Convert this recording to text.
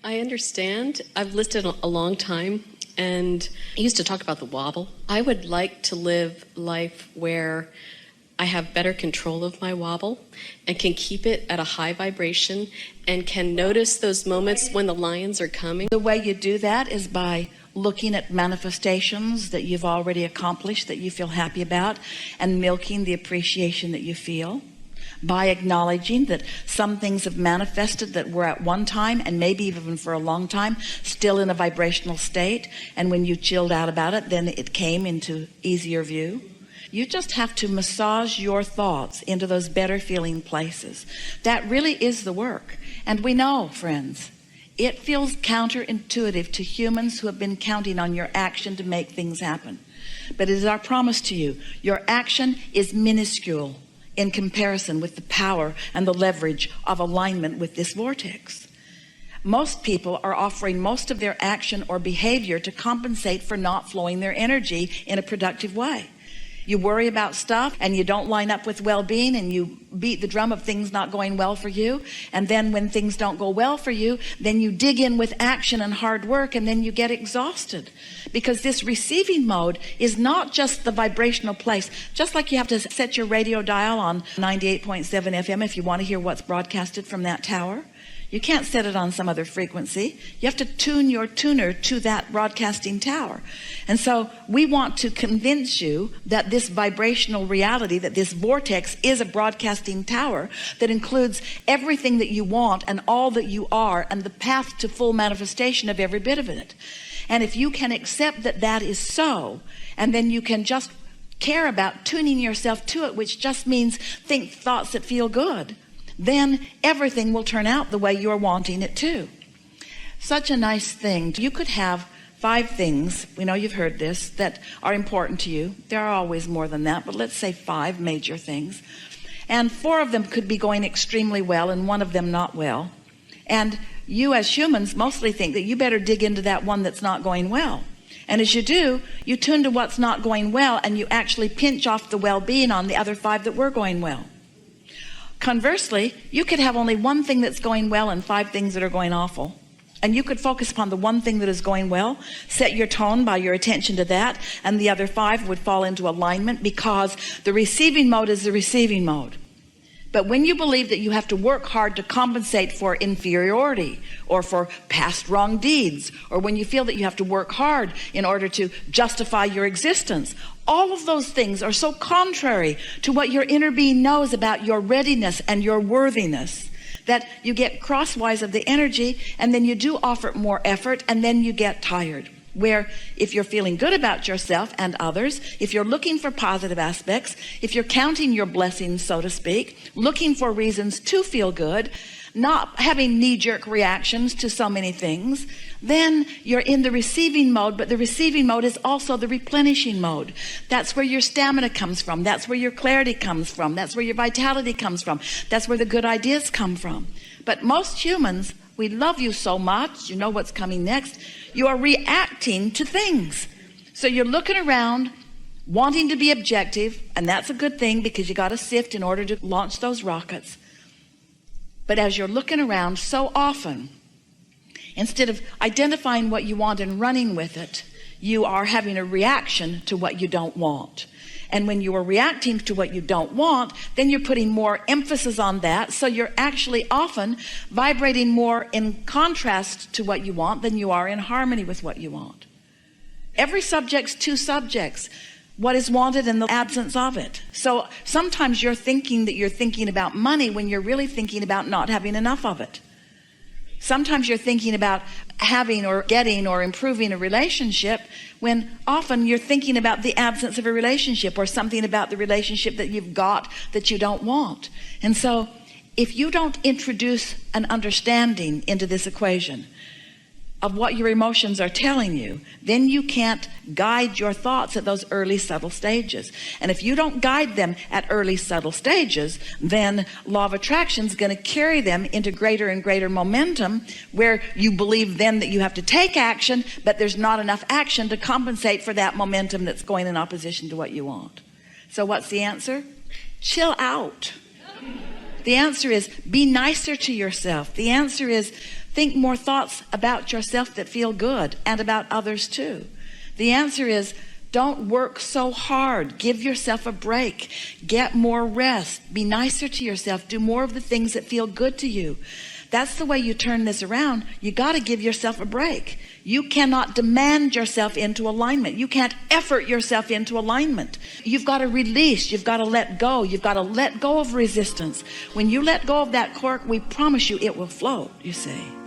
I understand. I've listed a long time, and I used to talk about the wobble. I would like to live life where I have better control of my wobble and can keep it at a high vibration and can notice those moments when the lions are coming. The way you do that is by looking at manifestations that you've already accomplished that you feel happy about and milking the appreciation that you feel. By acknowledging that some things have manifested that were at one time and maybe even for a long time still in a vibrational state, and when you chilled out about it, then it came into easier view. You just have to massage your thoughts into those better feeling places. That really is the work. And we know, friends, it feels counterintuitive to humans who have been counting on your action to make things happen. But it is our promise to you, your action is minuscule in comparison with the power and the leverage of alignment with this vortex. Most people are offering most of their action or behavior to compensate for not flowing their energy in a productive way. You worry about stuff and you don't line up with well-being, and you beat the drum of things not going well for you. And then when things don't go well for you, then you dig in with action and hard work, and then you get exhausted. Because this receiving mode is not just the vibrational place. Just like you have to set your radio dial on 98.7 FM if you want to hear what's broadcasted from that tower. You can't set it on some other frequency. You have to tune your tuner to that broadcasting tower. And so we want to convince you that this vibrational reality, that this vortex is a broadcasting tower that includes everything that you want and all that you are and the path to full manifestation of every bit of it. And if you can accept that that is so, and then you can just care about tuning yourself to it, which just means think thoughts that feel good, then everything will turn out the way you're wanting it to. Such a nice thing. You could have 5 things, we know you've heard this, that are important to you. There are always more than that, but let's say 5 major things. And 4 of them could be going extremely well and 1 of them not well. And you as humans mostly think that you better dig into that one that's not going well. And as you do, you tune to what's not going well, and you actually pinch off the well-being on the other 5 that were going well. Conversely, you could have only 1 thing that's going well and 5 things that are going awful. And you could focus upon the 1 thing that is going well, set your tone by your attention to that, and the other 5 would fall into alignment, because the receiving mode is the receiving mode. But when you believe that you have to work hard to compensate for inferiority or for past wrong deeds, or when you feel that you have to work hard in order to justify your existence, all of those things are so contrary to what your inner being knows about your readiness and your worthiness that you get crosswise of the energy, and then you do offer more effort, and then you get tired. Where if you're feeling good about yourself and others, if you're looking for positive aspects, if you're counting your blessings, so to speak, looking for reasons to feel good, not having knee-jerk reactions to so many things, then you're in the receiving mode. But the receiving mode is also the replenishing mode. That's where your stamina comes from. That's where your clarity comes from. That's where your vitality comes from. That's where the good ideas come from. But most humans, we love you so much, you know what's coming next. You are reacting to things. So you're looking around, wanting to be objective, and that's a good thing, because you got to sift in order to launch those rockets. But as you're looking around, so often, instead of identifying what you want and running with it, you are having a reaction to what you don't want. And when you are reacting to what you don't want, then you're putting more emphasis on that. So you're actually often vibrating more in contrast to what you want than you are in harmony with what you want. Every subject's 2 subjects. What is wanted and the absence of it. So sometimes you're thinking that you're thinking about money when you're really thinking about not having enough of it. Sometimes you're thinking about having or getting or improving a relationship when often you're thinking about the absence of a relationship, or something about the relationship that you've got that you don't want. And so if you don't introduce an understanding into this equation of what your emotions are telling you, then you can't guide your thoughts at those early subtle stages. And if you don't guide them at early subtle stages, then law of attraction is going to carry them into greater and greater momentum, where you believe then that you have to take action, but there's not enough action to compensate for that momentum that's going in opposition to what you want. So what's the answer? Chill out. The answer is be nicer to yourself. The answer is think more thoughts about yourself that feel good and about others too? The answer is, don't work so hard. Give yourself a break. Get more rest. Be nicer to yourself. Do more of the things that feel good to you. That's the way you turn this around. You got to give yourself a break. You cannot demand yourself into alignment. You can't effort yourself into alignment. You've got to release. You've got to let go. You've got to let go of resistance. When you let go of that cork, we promise you it will float, you see.